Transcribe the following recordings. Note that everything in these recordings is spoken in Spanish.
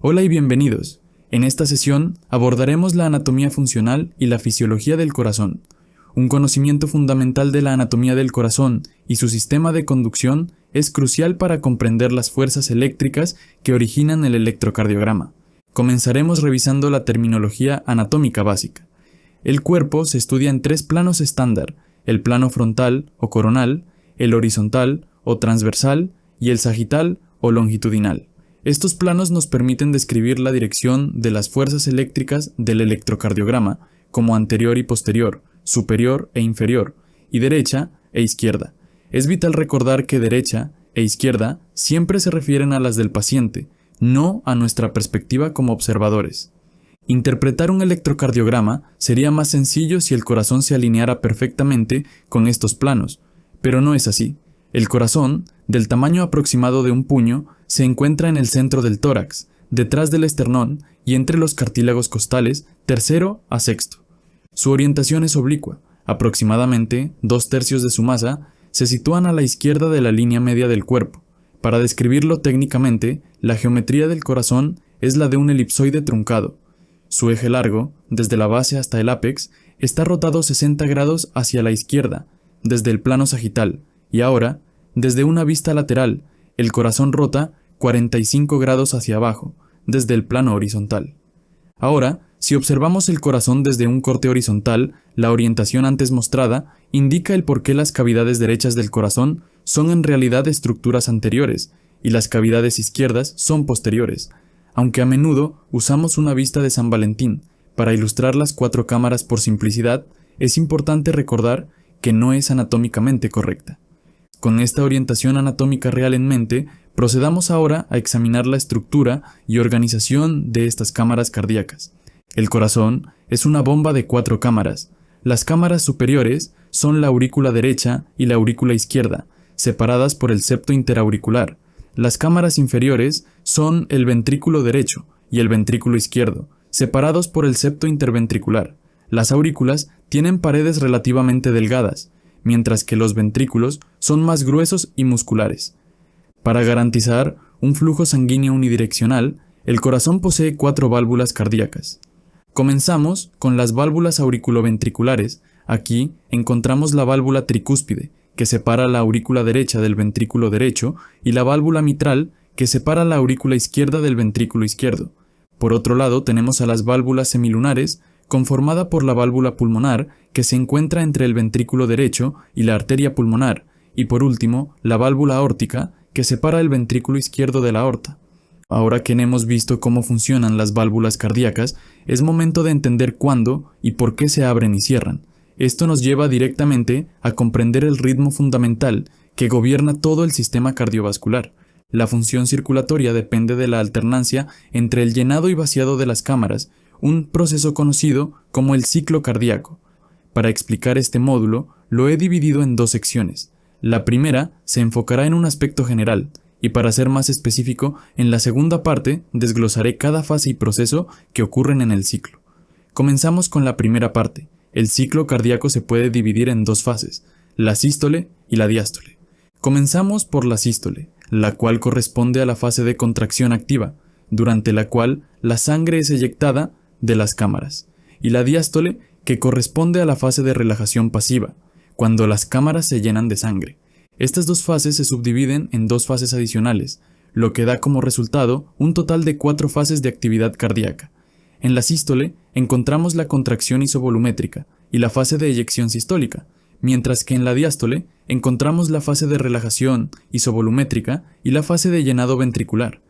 Hola y bienvenidos. En esta sesión abordaremos la anatomía funcional y la fisiología del corazón. Un conocimiento fundamental de la anatomía del corazón y su sistema de conducción es crucial para comprender las fuerzas eléctricas que originan el electrocardiograma. Comenzaremos revisando la terminología anatómica básica. El cuerpo se estudia en tres planos estándar: el plano frontal o coronal, el horizontal o transversal y el sagital o longitudinal. Estos planos nos permiten describir la dirección de las fuerzas eléctricas del electrocardiograma como anterior y posterior, superior e inferior, y derecha e izquierda. Es vital recordar que derecha e izquierda siempre se refieren a las del paciente, no a nuestra perspectiva como observadores. Interpretar un electrocardiograma sería más sencillo si el corazón se alineara perfectamente con estos planos, pero no es así. El corazón, del tamaño aproximado de un puño, se encuentra en el centro del tórax, detrás del esternón y entre los cartílagos costales tercero a sexto. Su orientación es oblicua, aproximadamente 2/3 de su masa se sitúan a la izquierda de la línea media del cuerpo. Para describirlo técnicamente, la geometría del corazón es la de un elipsoide truncado. Su eje largo, desde la base hasta el ápex, está rotado 60 grados hacia la izquierda, desde el plano sagital, y ahora, desde una vista lateral, el corazón rota 45 grados hacia abajo, desde el plano horizontal. Ahora, si observamos el corazón desde un corte horizontal, la orientación antes mostrada indica el por qué las cavidades derechas del corazón son en realidad estructuras anteriores y las cavidades izquierdas son posteriores, aunque a menudo usamos una vista de San Valentín. Para ilustrar las 4 cámaras por simplicidad, es importante recordar que no es anatómicamente correcta. Con esta orientación anatómica real en mente, procedamos ahora a examinar la estructura y organización de estas cámaras cardíacas. El corazón es una bomba de 4 cámaras. Las cámaras superiores son la aurícula derecha y la aurícula izquierda, separadas por el septo interauricular. Las cámaras inferiores son el ventrículo derecho y el ventrículo izquierdo, separados por el septo interventricular. Las aurículas tienen paredes relativamente delgadas, mientras que los ventrículos son más gruesos y musculares. Para garantizar un flujo sanguíneo unidireccional, el corazón posee 4 válvulas cardíacas. Comenzamos con las válvulas auriculoventriculares. Aquí encontramos la válvula tricúspide, que separa la aurícula derecha del ventrículo derecho, y la válvula mitral, que separa la aurícula izquierda del ventrículo izquierdo. Por otro lado, tenemos a las válvulas semilunares, conformada por la válvula pulmonar, que se encuentra entre el ventrículo derecho y la arteria pulmonar, y por último, la válvula aórtica, que separa el ventrículo izquierdo de la aorta. Ahora que hemos visto cómo funcionan las válvulas cardíacas, es momento de entender cuándo y por qué se abren y cierran. Esto nos lleva directamente a comprender el ritmo fundamental que gobierna todo el sistema cardiovascular. La función circulatoria depende de la alternancia entre el llenado y vaciado de las cámaras, un proceso conocido como el ciclo cardíaco. Para explicar este módulo, lo he dividido en 2 secciones. La primera se enfocará en un aspecto general, y para ser más específico, en la segunda parte desglosaré cada fase y proceso que ocurren en el ciclo. Comenzamos con la primera parte. El ciclo cardíaco se puede dividir en 2 fases, la sístole y la diástole. Comenzamos por la sístole, la cual corresponde a la fase de contracción activa, durante la cual la sangre es eyectada de las cámaras, y la diástole, que corresponde a la fase de relajación pasiva, cuando las cámaras se llenan de sangre. Estas 2 fases se subdividen en 2 fases adicionales, lo que da como resultado un total de 4 fases de actividad cardíaca. En la sístole encontramos la contracción isovolumétrica y la fase de eyección sistólica, mientras que en la diástole encontramos la fase de relajación isovolumétrica y la fase de llenado ventricular.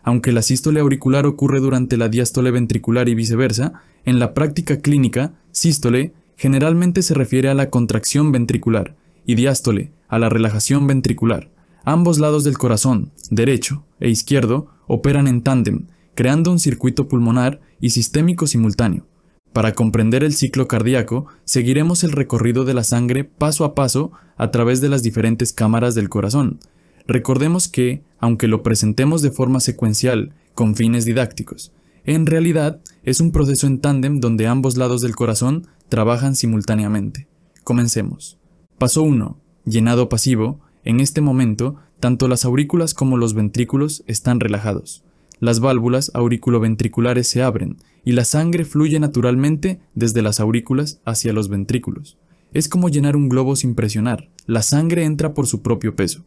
Aunque la sístole auricular ocurre durante la diástole ventricular y viceversa, en la práctica clínica, sístole generalmente se refiere a la contracción ventricular y diástole a la relajación ventricular. Ambos lados del corazón, derecho e izquierdo, operan en tándem, creando un circuito pulmonar y sistémico simultáneo. Para comprender el ciclo cardíaco, seguiremos el recorrido de la sangre paso a paso a través de las diferentes cámaras del corazón. Recordemos que, aunque lo presentemos de forma secuencial, con fines didácticos, en realidad es un proceso en tándem donde ambos lados del corazón trabajan simultáneamente. Comencemos. Paso 1. Llenado pasivo. En este momento, tanto las aurículas como los ventrículos están relajados. las válvulas auriculoventriculares se abren y la sangre fluye naturalmente desde las aurículas hacia los ventrículos. Es como llenar un globo sin presionar, la sangre entra por su propio peso.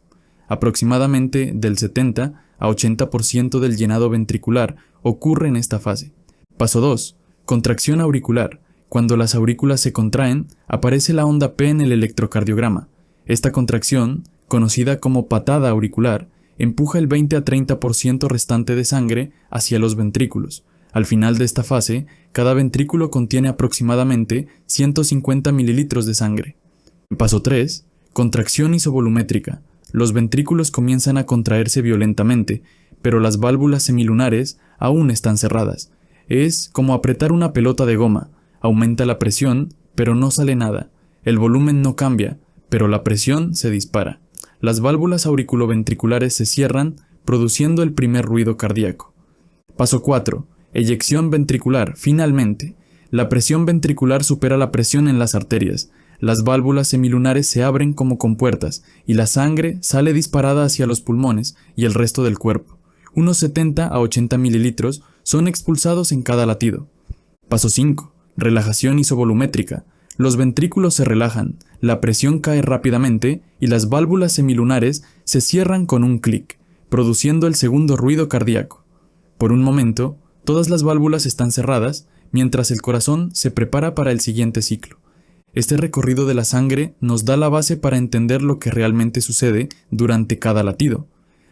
Aproximadamente del 70 a 80% del llenado ventricular ocurre en esta fase. Paso 2. Contracción auricular. Cuando las aurículas se contraen, aparece la onda P en el electrocardiograma. Esta contracción, conocida como patada auricular, empuja el 20 a 30% restante de sangre hacia los ventrículos. Al final de esta fase, cada ventrículo contiene aproximadamente 150 mililitros de sangre. Paso 3. Contracción isovolumétrica. Los ventrículos comienzan a contraerse violentamente, pero las válvulas semilunares aún están cerradas. Es como apretar una pelota de goma. Aumenta la presión, pero no sale nada. El volumen no cambia, pero la presión se dispara. Las válvulas auriculoventriculares se cierran, produciendo el primer ruido cardíaco. Paso 4. Eyección ventricular. Finalmente, la presión ventricular supera la presión en las arterias. Las válvulas semilunares se abren como compuertas y la sangre sale disparada hacia los pulmones y el resto del cuerpo. Unos 70 a 80 mililitros son expulsados en cada latido. Paso 5. Relajación isovolumétrica. Los ventrículos se relajan, la presión cae rápidamente y las válvulas semilunares se cierran con un clic, produciendo el segundo ruido cardíaco. Por un momento, todas las válvulas están cerradas, mientras el corazón se prepara para el siguiente ciclo. Este recorrido de la sangre nos da la base para entender lo que realmente sucede durante cada latido.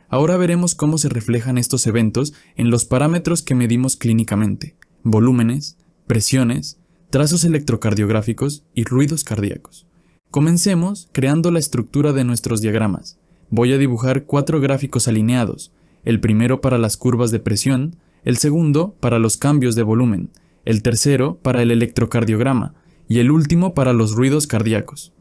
Ahora veremos cómo se reflejan estos eventos en los parámetros que medimos clínicamente: volúmenes, presiones, trazos electrocardiográficos y ruidos cardíacos. Comencemos creando la estructura de nuestros diagramas. Voy a dibujar 4 gráficos alineados, el primero para las curvas de presión, el segundo para los cambios de volumen, el tercero para el electrocardiograma y el último para los ruidos cardíacos.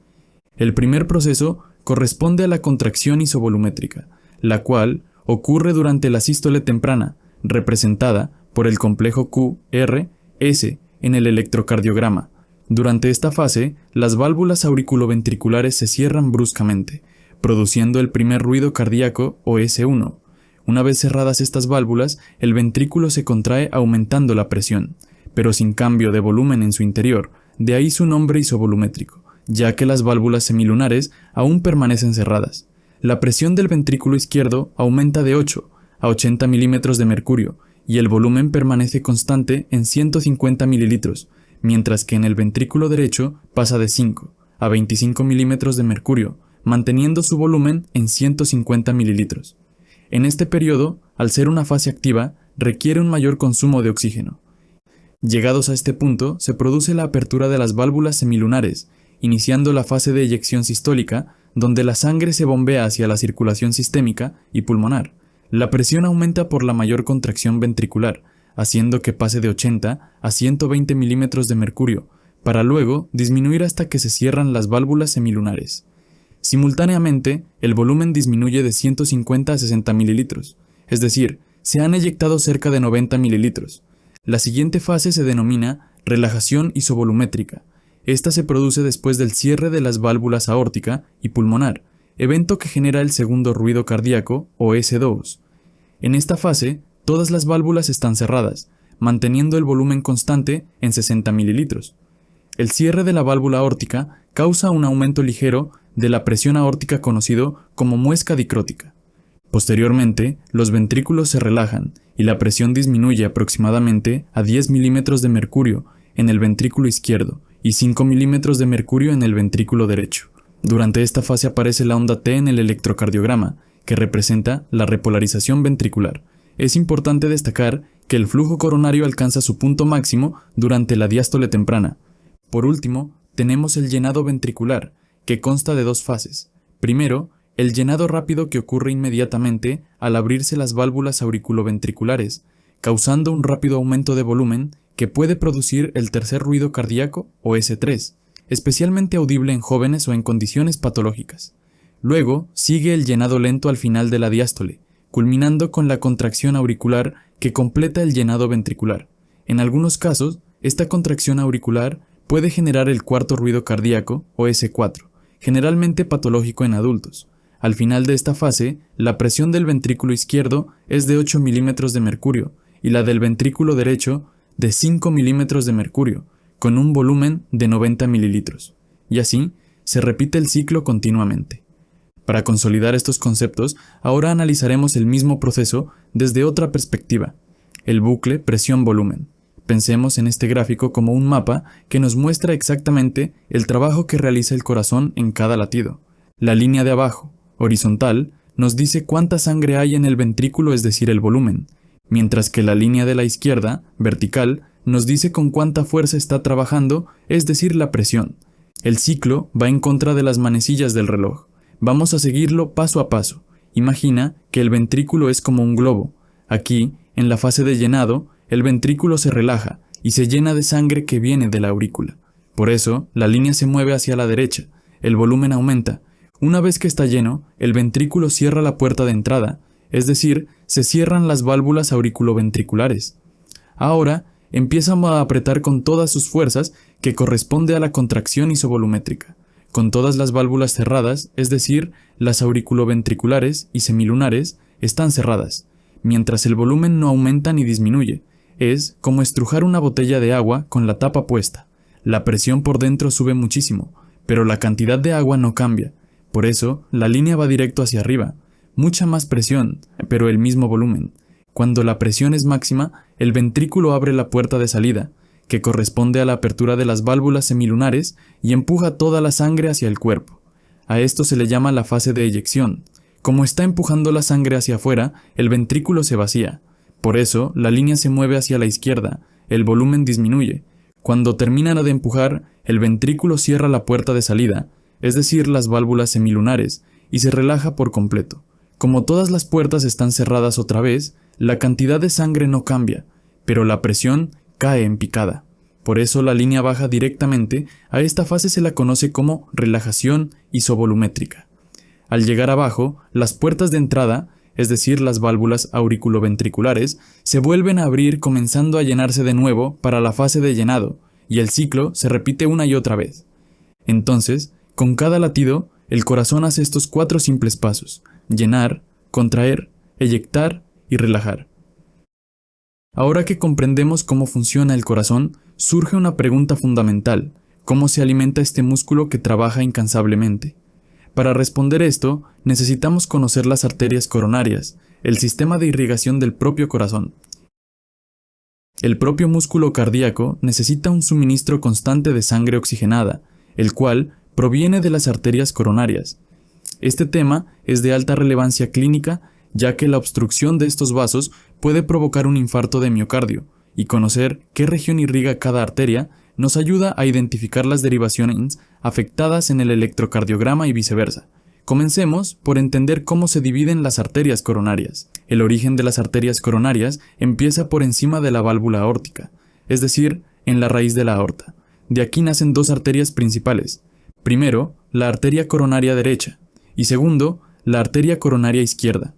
El primer proceso corresponde a la contracción isovolumétrica, la cual ocurre durante la sístole temprana, representada por el complejo Q-R-S en el electrocardiograma. Durante esta fase, las válvulas auriculoventriculares se cierran bruscamente, produciendo el primer ruido cardíaco o S1. Una vez cerradas estas válvulas, el ventrículo se contrae aumentando la presión, pero sin cambio de volumen en su interior, de ahí su nombre isovolumétrico, ya que las válvulas semilunares aún permanecen cerradas. La presión del ventrículo izquierdo aumenta de 8 a 80 milímetros de mercurio, y el volumen permanece constante en 150 mililitros, mientras que en el ventrículo derecho pasa de 5 a 25 milímetros de mercurio, manteniendo su volumen en 150 mililitros. En este periodo, al ser una fase activa, requiere un mayor consumo de oxígeno. Llegados a este punto, se produce la apertura de las válvulas semilunares, iniciando la fase de eyección sistólica, donde la sangre se bombea hacia la circulación sistémica y pulmonar. La presión aumenta por la mayor contracción ventricular, haciendo que pase de 80 a 120 milímetros de mercurio, para luego disminuir hasta que se cierran las válvulas semilunares. Simultáneamente, el volumen disminuye de 150 a 60 mililitros, es decir, se han eyectado cerca de 90 mililitros. La siguiente fase se denomina relajación isovolumétrica. Esta se produce después del cierre de las válvulas aórtica y pulmonar, evento que genera el segundo ruido cardíaco o S2. En esta fase, todas las válvulas están cerradas, manteniendo el volumen constante en 60 mililitros. El cierre de la válvula aórtica causa un aumento ligero de la presión aórtica conocido como muesca dicrótica. Posteriormente, los ventrículos se relajan y la presión disminuye aproximadamente a 10 milímetros de mercurio en el ventrículo izquierdo y 5 milímetros de mercurio en el ventrículo derecho. Durante esta fase aparece la onda T en el electrocardiograma, que representa la repolarización ventricular. Es importante destacar que el flujo coronario alcanza su punto máximo durante la diástole temprana. Por último, tenemos el llenado ventricular, que consta de 2 fases. Primero, el llenado rápido que ocurre inmediatamente al abrirse las válvulas auriculoventriculares, causando un rápido aumento de volumen que puede producir el tercer ruido cardíaco o S3, especialmente audible en jóvenes o en condiciones patológicas. Luego sigue el llenado lento al final de la diástole, culminando con la contracción auricular que completa el llenado ventricular. En algunos casos, esta contracción auricular puede generar el cuarto ruido cardíaco o S4, generalmente patológico en adultos. Al final de esta fase, la presión del ventrículo izquierdo es de 8 milímetros de mercurio y la del ventrículo derecho de 5 milímetros de mercurio, con un volumen de 90 mililitros. Y así, se repite el ciclo continuamente. Para consolidar estos conceptos, ahora analizaremos el mismo proceso desde otra perspectiva, el bucle presión-volumen. Pensemos en este gráfico como un mapa que nos muestra exactamente el trabajo que realiza el corazón en cada latido. La línea de abajo, horizontal, nos dice cuánta sangre hay en el ventrículo, es decir, el volumen, mientras que la línea de la izquierda, vertical, nos dice con cuánta fuerza está trabajando, es decir, la presión. El ciclo va en contra de las manecillas del reloj. Vamos a seguirlo paso a paso. Imagina que el ventrículo es como un globo. Aquí, en la fase de llenado, el ventrículo se relaja y se llena de sangre que viene de la aurícula. Por eso, la línea se mueve hacia la derecha, el volumen aumenta. Una vez que está lleno, el ventrículo cierra la puerta de entrada, es decir, se cierran las válvulas auriculoventriculares. Ahora, empieza a apretar con todas sus fuerzas, que corresponde a la contracción isovolumétrica. Con todas las válvulas cerradas, es decir, las auriculoventriculares y semilunares, están cerradas, mientras el volumen no aumenta ni disminuye. Es como estrujar una botella de agua con la tapa puesta. La presión por dentro sube muchísimo, pero la cantidad de agua no cambia. Por eso, la línea va directo hacia arriba. Mucha más presión, pero el mismo volumen. Cuando la presión es máxima, el ventrículo abre la puerta de salida, que corresponde a la apertura de las válvulas semilunares, y empuja toda la sangre hacia el cuerpo. A esto se le llama la fase de eyección. Como está empujando la sangre hacia afuera, el ventrículo se vacía. Por eso, la línea se mueve hacia la izquierda, el volumen disminuye. Cuando terminan de empujar, el ventrículo cierra la puerta de salida, es decir, las válvulas semilunares, y se relaja por completo. Como todas las puertas están cerradas otra vez, la cantidad de sangre no cambia, pero la presión cae en picada. Por eso la línea baja directamente. A esta fase se la conoce como relajación isovolumétrica. Al llegar abajo, las puertas de entrada, es decir, las válvulas auriculoventriculares, se vuelven a abrir, comenzando a llenarse de nuevo para la fase de llenado, y el ciclo se repite una y otra vez. Entonces, con cada latido, el corazón hace estos 4 simples pasos: llenar, contraer, eyectar y relajar. Ahora que comprendemos cómo funciona el corazón, surge una pregunta fundamental: ¿cómo se alimenta este músculo que trabaja incansablemente? Para responder esto, necesitamos conocer las arterias coronarias, el sistema de irrigación del propio corazón. El propio músculo cardíaco necesita un suministro constante de sangre oxigenada, el cual proviene de las arterias coronarias. Este tema es de alta relevancia clínica, ya que la obstrucción de estos vasos puede provocar un infarto de miocardio, y conocer qué región irriga cada arteria nos ayuda a identificar las derivaciones afectadas en el electrocardiograma y viceversa. Comencemos por entender cómo se dividen las arterias coronarias. El origen de las arterias coronarias empieza por encima de la válvula aórtica, es decir, en la raíz de la aorta. De aquí nacen 2 arterias principales. Primero, la arteria coronaria derecha, y segundo, la arteria coronaria izquierda.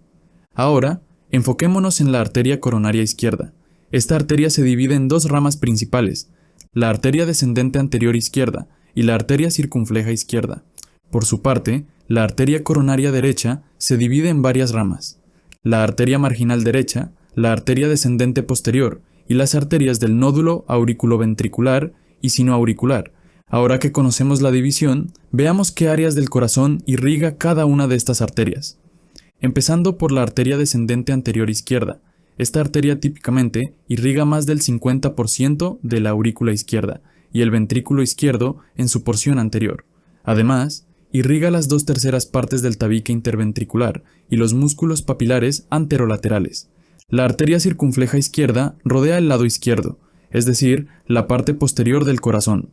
Ahora, enfoquémonos en la arteria coronaria izquierda. Esta arteria se divide en 2 ramas principales: la arteria descendente anterior izquierda y la arteria circunfleja izquierda. Por su parte, la arteria coronaria derecha se divide en varias ramas: la arteria marginal derecha, la arteria descendente posterior y las arterias del nódulo auriculoventricular y sinoauricular. Ahora que conocemos la división, veamos qué áreas del corazón irriga cada una de estas arterias. Empezando por la arteria descendente anterior izquierda. Esta arteria típicamente irriga más del 50% de la aurícula izquierda y el ventrículo izquierdo en su porción anterior. Además, irriga las 2/3 partes del tabique interventricular y los músculos papilares anterolaterales. La arteria circunfleja izquierda rodea el lado izquierdo, es decir, la parte posterior del corazón.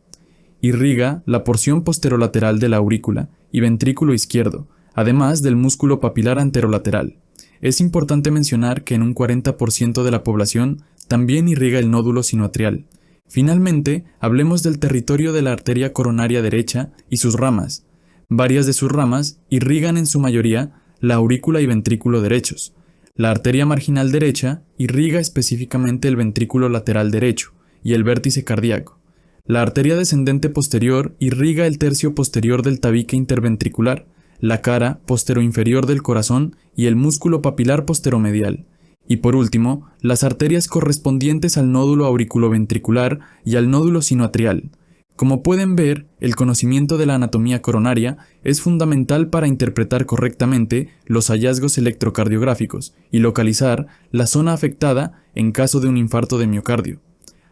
Irriga la porción posterolateral de la aurícula y ventrículo izquierdo, además del músculo papilar anterolateral. Es importante mencionar que en un 40% de la población también irriga el nódulo sinoatrial. Finalmente, hablemos del territorio de la arteria coronaria derecha y sus ramas. Varias de sus ramas irrigan en su mayoría la aurícula y ventrículo derechos. La arteria marginal derecha irriga específicamente el ventrículo lateral derecho y el vértice cardíaco. La arteria descendente posterior irriga el tercio posterior del tabique interventricular. la cara posteroinferior del corazón y el músculo papilar posteromedial. Y por último, las arterias correspondientes al nódulo auriculoventricular y al nódulo sinoatrial. Como pueden ver, el conocimiento de la anatomía coronaria es fundamental para interpretar correctamente los hallazgos electrocardiográficos y localizar la zona afectada en caso de un infarto de miocardio.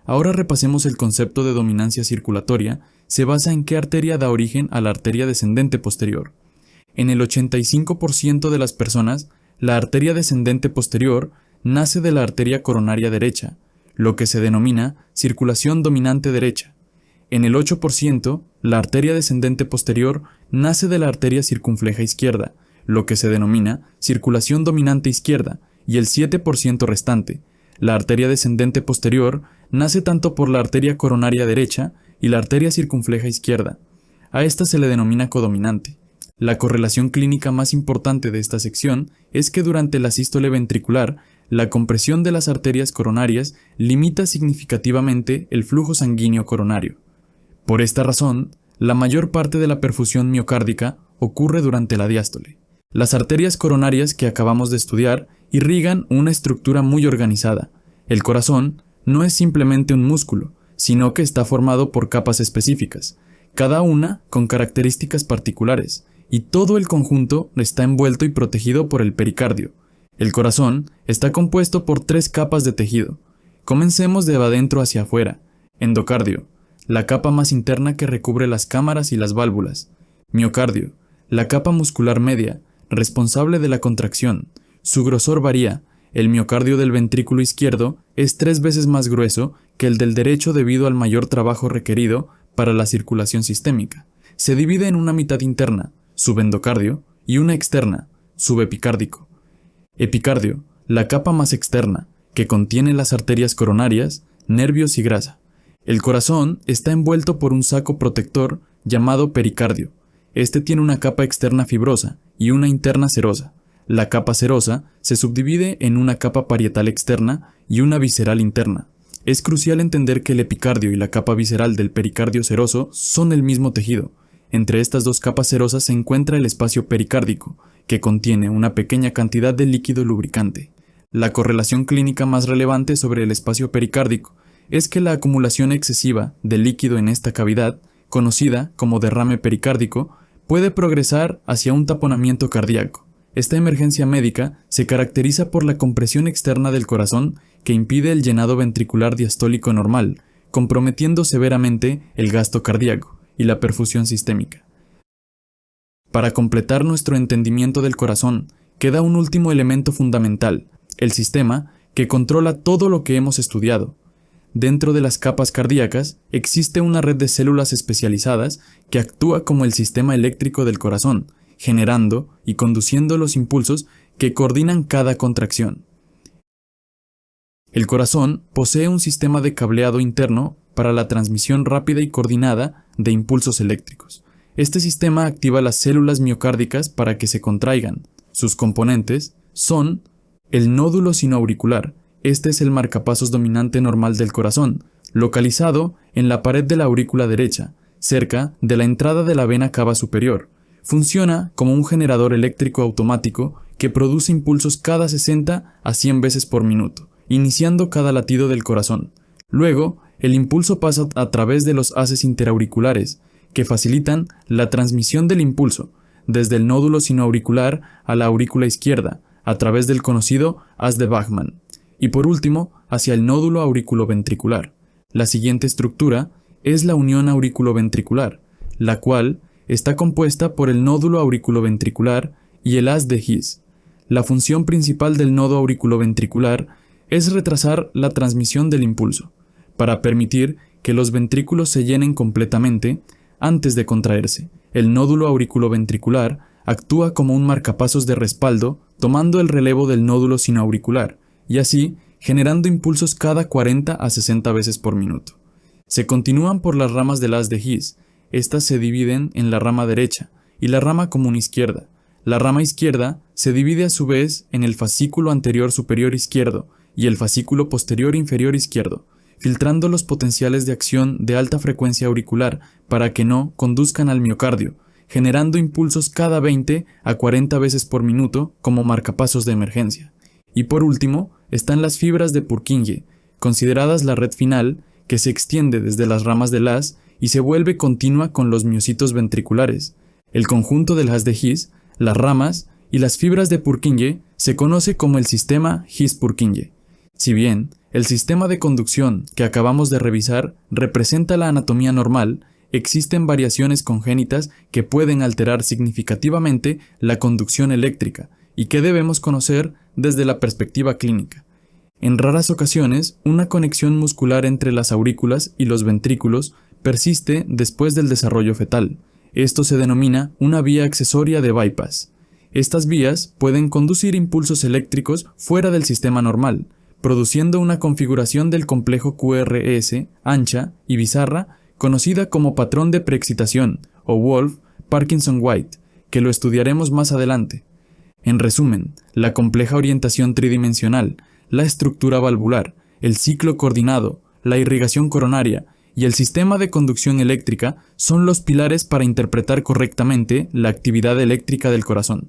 Ahora repasemos el concepto de dominancia circulatoria. Se basa en qué arteria da origen a la arteria descendente posterior. En el 85% de las personas, la arteria descendente posterior nace de la arteria coronaria derecha, lo que se denomina circulación dominante derecha. En el 8%, la arteria descendente posterior nace de la arteria circunfleja izquierda, lo que se denomina circulación dominante izquierda, y el 7% restante, la arteria descendente posterior, nace tanto por la arteria coronaria derecha y la arteria circunfleja izquierda. A esta se le denomina codominante. La correlación clínica más importante de esta sección es que durante la sístole ventricular, la compresión de las arterias coronarias limita significativamente el flujo sanguíneo coronario. Por esta razón, la mayor parte de la perfusión miocárdica ocurre durante la diástole. Las arterias coronarias que acabamos de estudiar irrigan una estructura muy organizada. El corazón no es simplemente un músculo, sino que está formado por capas específicas, cada una con características particulares, y todo el conjunto está envuelto y protegido por el pericardio. El corazón está compuesto por 3 capas de tejido. Comencemos de adentro hacia afuera. Endocardio, la capa más interna que recubre las cámaras y las válvulas. Miocardio, la capa muscular media, responsable de la contracción. Su grosor varía. El miocardio del ventrículo izquierdo es 3 veces más grueso que el del derecho debido al mayor trabajo requerido para la circulación sistémica. Se divide en una mitad interna, subendocardio, y una externa, subepicárdico. Epicardio, la capa más externa, que contiene las arterias coronarias, nervios y grasa. El corazón está envuelto por un saco protector llamado pericardio. Este tiene una capa externa fibrosa y una interna serosa. La capa serosa se subdivide en una capa parietal externa y una visceral interna. Es crucial entender que el epicardio y la capa visceral del pericardio seroso son el mismo tejido. Entre estas 2 capas serosas se encuentra el espacio pericárdico, que contiene una pequeña cantidad de líquido lubricante. La correlación clínica más relevante sobre el espacio pericárdico es que la acumulación excesiva de líquido en esta cavidad, conocida como derrame pericárdico, puede progresar hacia un taponamiento cardíaco. Esta emergencia médica se caracteriza por la compresión externa del corazón que impide el llenado ventricular diastólico normal, comprometiendo severamente el gasto cardíaco y la perfusión sistémica. Para completar nuestro entendimiento del corazón, queda un último elemento fundamental, el sistema que controla todo lo que hemos estudiado. Dentro de las capas cardíacas existe una red de células especializadas que actúa como el sistema eléctrico del corazón, generando y conduciendo los impulsos que coordinan cada contracción. El corazón posee un sistema de cableado interno para la transmisión rápida y coordinada de impulsos eléctricos. Este sistema activa las células miocárdicas para que se contraigan. Sus componentes son el nódulo sinoauricular. Este es el marcapasos dominante normal del corazón, localizado en la pared de la aurícula derecha, cerca de la entrada de la vena cava superior. Funciona como un generador eléctrico automático que produce impulsos cada 60 a 100 veces por minuto, iniciando cada latido del corazón. Luego, el impulso pasa a través de los haces interauriculares, que facilitan la transmisión del impulso desde el nódulo sinoauricular a la aurícula izquierda, a través del conocido haz de Bachmann, y por último, hacia el nódulo auriculoventricular. La siguiente estructura es la unión auriculoventricular, la cual está compuesta por el nódulo auriculoventricular y el haz de His. La función principal del nodo auriculoventricular es retrasar la transmisión del impulso, para permitir que los ventrículos se llenen completamente antes de contraerse. El nódulo auriculoventricular actúa como un marcapasos de respaldo, tomando el relevo del nódulo sinoauricular, y así generando impulsos cada 40 a 60 veces por minuto. Se continúan por las ramas del haz de His. Estas se dividen en la rama derecha y la rama común izquierda. La rama izquierda se divide a su vez en el fascículo anterior superior izquierdo y el fascículo posterior inferior izquierdo, filtrando los potenciales de acción de alta frecuencia auricular para que no conduzcan al miocardio, generando impulsos cada 20 a 40 veces por minuto como marcapasos de emergencia. Y por último, están las fibras de Purkinje, consideradas la red final, que se extiende desde las ramas del haz y se vuelve continua con los miocitos ventriculares. El conjunto del haz de His, las ramas y las fibras de Purkinje se conoce como el sistema His-Purkinje. Si bien el sistema de conducción que acabamos de revisar representa la anatomía normal, existen variaciones congénitas que pueden alterar significativamente la conducción eléctrica y que debemos conocer desde la perspectiva clínica. En raras ocasiones, una conexión muscular entre las aurículas y los ventrículos persiste después del desarrollo fetal. Esto se denomina una vía accesoria de bypass. Estas vías pueden conducir impulsos eléctricos fuera del sistema normal, produciendo una configuración del complejo QRS ancha y bizarra conocida como patrón de preexcitación o Wolff-Parkinson-White, que lo estudiaremos más adelante. En resumen, la compleja orientación tridimensional, la estructura valvular, el ciclo coordinado, la irrigación coronaria y el sistema de conducción eléctrica son los pilares para interpretar correctamente la actividad eléctrica del corazón.